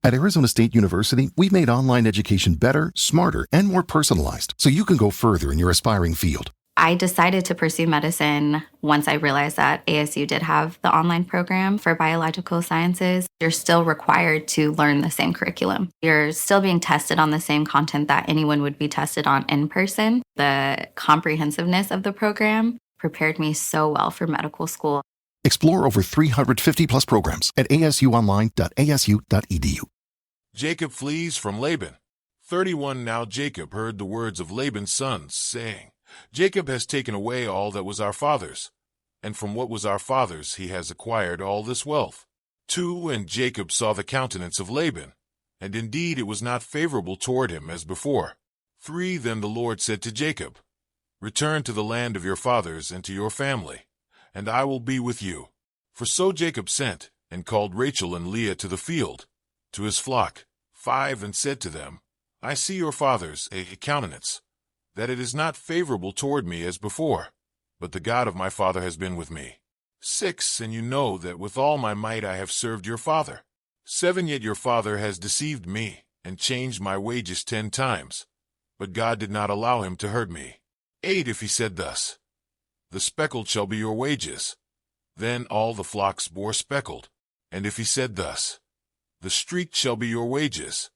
At Arizona State University, we've made online education better, smarter, and more personalized so you can go further in your aspiring field. I decided to pursue medicine once I realized that ASU did have the online program for biological sciences. You're still required to learn the same curriculum. You're still being tested on the same content that anyone would be tested on in person. The comprehensiveness of the program prepared me so well for medical school. Explore over 350 plus programs at asuonline.asu.edu. Jacob flees from Laban. 31 Now Jacob heard the words of Laban's sons, saying, Jacob has taken away all that was our father's, and from what was our father's he has acquired all this wealth. 2 And Jacob saw the countenance of Laban, and indeed it was not favorable toward him as before. 3 Then the Lord said to Jacob, Return to the land of your fathers and to your family, and I will be with you. For so Jacob sent, and called Rachel and Leah to the field, to his flock. 5 And said to them, I see your father's countenance, that it is not favorable toward me as before, but the God of my father has been with me. 6 And you know that with all my might I have served your father. 7 Yet your father has deceived me, and changed my wages 10 times, but God did not allow him to hurt me. 8 If he said thus, The speckled shall be your wages, then all the flocks bore speckled. And if he said thus, The streaked shall be your wages,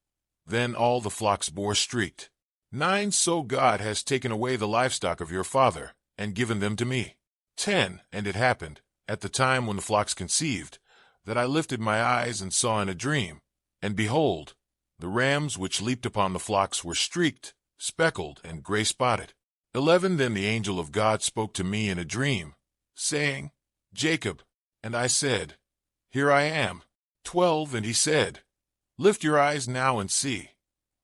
then all the flocks bore streaked. 9 So God has taken away the livestock of your father, and given them to me. 10 And it happened, at the time when the flocks conceived, that I lifted my eyes and saw in a dream, and behold, the rams which leaped upon the flocks were streaked, speckled, and gray-spotted. 11 Then the angel of God spoke to me in a dream, saying, Jacob. And I said, Here I am. 12 And he said, Lift your eyes now and see.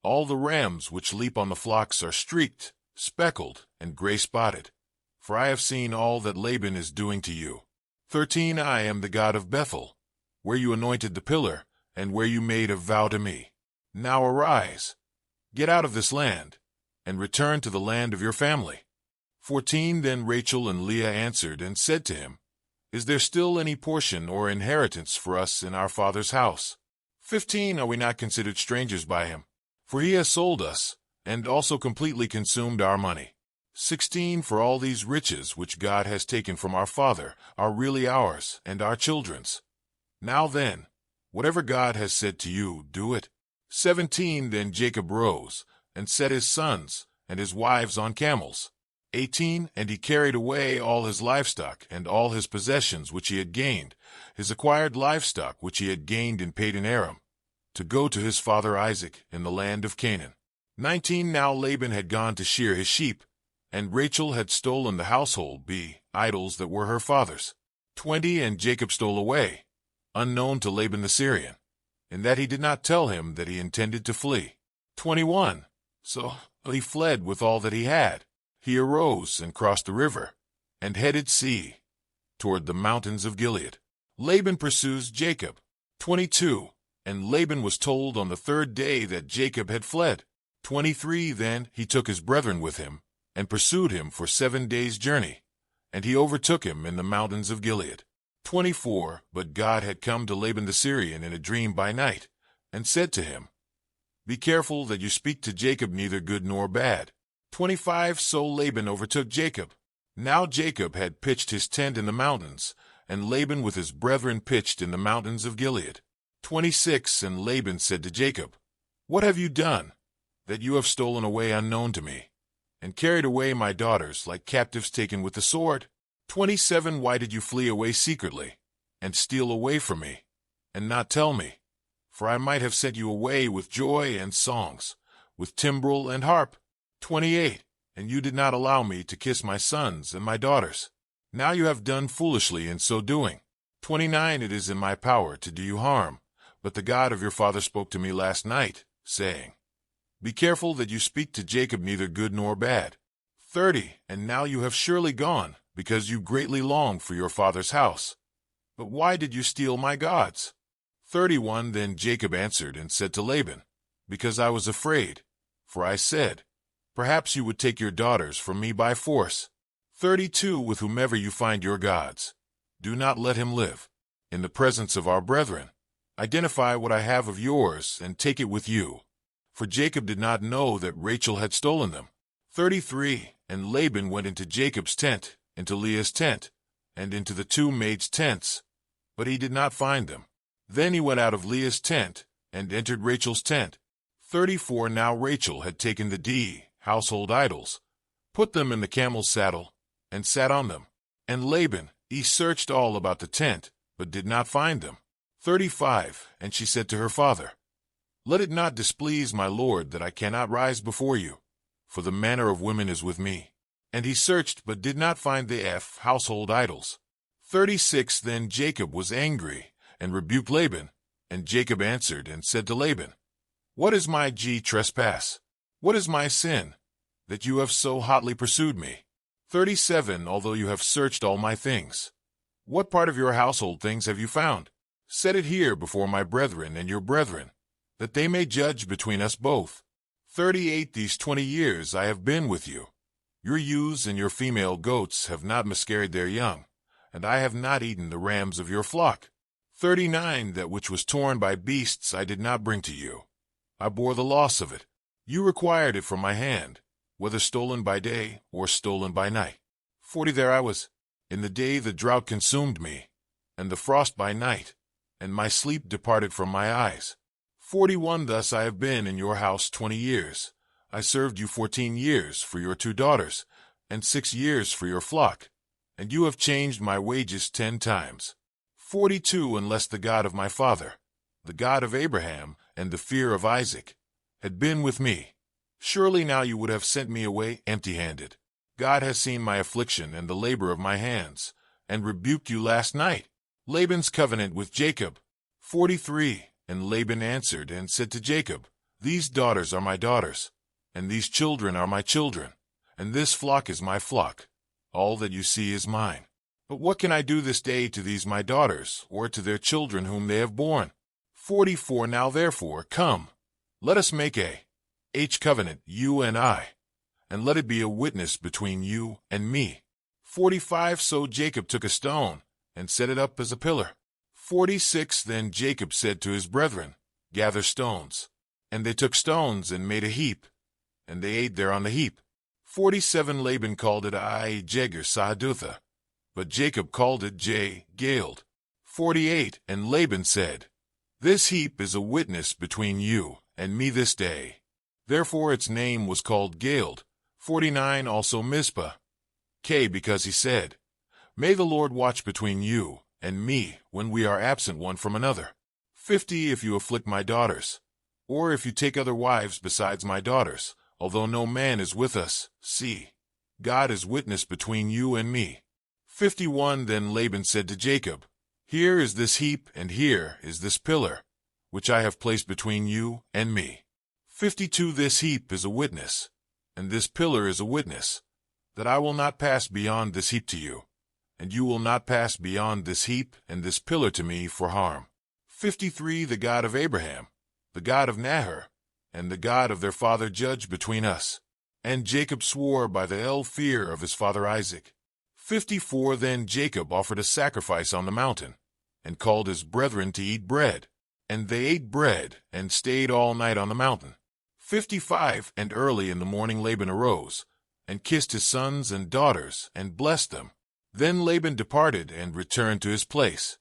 All the rams which leap on the flocks are streaked, speckled, and gray-spotted. For I have seen all that Laban is doing to you. 13 I am the God of Bethel, where you anointed the pillar, and where you made a vow to me. Now arise, get out of this land, and return to the land of your family. 14 Then Rachel and Leah answered and said to him, Is there still any portion or inheritance for us in our father's house? 15 Are we not considered strangers by him? For he has sold us, and also completely consumed our money. 16 For all these riches which God has taken from our father are really ours and our children's. Now then, whatever God has said to you, do it. 17 Then Jacob rose, and set his sons and his wives on camels. 18 And he carried away all his livestock and all his possessions which he had gained, his acquired livestock which he had gained in Padan Aram, to go to his father Isaac in the land of Canaan. 19 Now Laban had gone to shear his sheep, and Rachel had stolen the household idols that were her father's. 20 And Jacob stole away, unknown to Laban the Syrian, in that he did not tell him that he intended to flee. 21 So he fled with all that he had. He arose and crossed the river, and headed toward the mountains of Gilead. Laban pursues Jacob. 22 And Laban was told on the 3rd day that Jacob had fled. 23 Then he took his brethren with him, and pursued him for 7 days' journey, and he overtook him in the mountains of Gilead. 24 But God had come to Laban the Syrian in a dream by night, and said to him, Be careful that you speak to Jacob neither good nor bad. 25 So Laban overtook Jacob. Now Jacob had pitched his tent in the mountains, and Laban with his brethren pitched in the mountains of Gilead. 26 And Laban said to Jacob, What have you done, that you have stolen away unknown to me, and carried away my daughters like captives taken with the sword? 27 Why did you flee away secretly, and steal away from me, and not tell me? For I might have sent you away with joy and songs, with timbrel and harp. 28 And you did not allow me to kiss my sons and my daughters. Now you have done foolishly in so doing. 29 It is in my power to do you harm, but the God of your father spoke to me last night, saying, Be careful that you speak to Jacob neither good nor bad. 30 And now you have surely gone, because you greatly long for your father's house. But why did you steal my gods? 31 Then Jacob answered and said to Laban, Because I was afraid, for I said, Perhaps you would take your daughters from me by force. 32 With whomever you find your gods, do not let him live. In the presence of our brethren, Identify what I have of yours and take it with you. For Jacob did not know that Rachel had stolen them. 33. And Laban went into Jacob's tent, into Leah's tent, and into the two maids' tents, but he did not find them. Then he went out of Leah's tent, and entered Rachel's tent. 34. Now Rachel had taken the household idols, put them in the camel's saddle, and sat on them. And Laban, he searched all about the tent, but did not find them. 35. And she said to her father, Let it not displease my lord that I cannot rise before you, for the manner of women is with me. And he searched, but did not find the household idols. 36. Then Jacob was angry, and rebuked Laban. And Jacob answered and said to Laban, What is my trespass? What is my sin, that you have so hotly pursued me? 37. Although you have searched all my things, what part of your household things have you found? Set it here before my brethren and your brethren, that they may judge between us both. 38. These 20 years I have been with you. Your ewes and your female goats have not miscarried their young, and I have not eaten the rams of your flock. 39. That which was torn by beasts I did not bring to you. I bore the loss of it. You required it from my hand, whether stolen by day or stolen by night. 40. There I was. In the day the drought consumed me, and the frost by night, and my sleep departed from my eyes. 41. Thus I have been in your house 20 years. I served you 14 years for your 2 daughters, and 6 years for your flock, and you have changed my wages 10 times. 42. Unless the God of my father, the God of Abraham, and the fear of Isaac, had been with me, surely now you would have sent me away empty-handed. God has seen my affliction and the labor of my hands, and rebuked you last night. Laban's covenant with Jacob. 43. And Laban answered and said to Jacob, These daughters are my daughters, and these children are my children, and this flock is my flock. All that you see is mine. But what can I do this day to these my daughters, or to their children whom they have borne? 44. Now therefore, come, let us make a covenant, you and I, and let it be a witness between you and me. 45. So Jacob took a stone, and set it up as a pillar. 46. Then Jacob said to his brethren, Gather stones. And they took stones and made a heap, and they ate there on the heap. 47. Laban called it Jegar-Sahadutha, but Jacob called it Galeed. 48. And Laban said, This heap is a witness between you and me this day. Therefore its name was called Galeed. 49. Also Mizpah, because he said, May the Lord watch between you and me when we are absent one from another. 50. If you afflict my daughters, or if you take other wives besides my daughters, although no man is with us, see, God is witness between you and me. 51. Then Laban said to Jacob, Here is this heap, and here is this pillar, which I have placed between you and me. 52. This heap is a witness, and this pillar is a witness, that I will not pass beyond this heap to you, and you will not pass beyond this heap and this pillar to me for harm. 53. The God of Abraham, the God of Nahor, and the God of their father judge between us. And Jacob swore by the fear of his father Isaac. 54. Then Jacob offered a sacrifice on the mountain, and called his brethren to eat bread. And they ate bread, and stayed all night on the mountain. 55. And early in the morning Laban arose, and kissed his sons and daughters, and blessed them. Then Laban departed and returned to his place.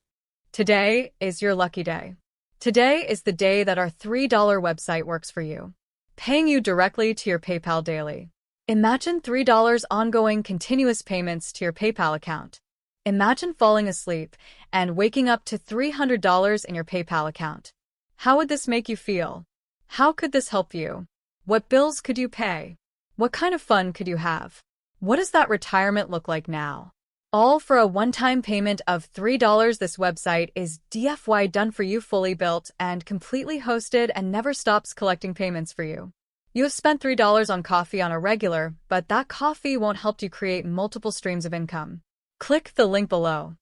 Today is your lucky day. Today is the day that our $3 website works for you, paying you directly to your PayPal daily. Imagine $3 ongoing continuous payments to your PayPal account. Imagine falling asleep and waking up to $300 in your PayPal account. How would this make you feel? How could this help you? What bills could you pay? What kind of fun could you have? What does that retirement look like now? All for a one-time payment of $3. This website is DFY done for you, fully built and completely hosted, and never stops collecting payments for you. You have spent $3 on coffee on a regular, but that coffee won't help you create multiple streams of income. Click the link below.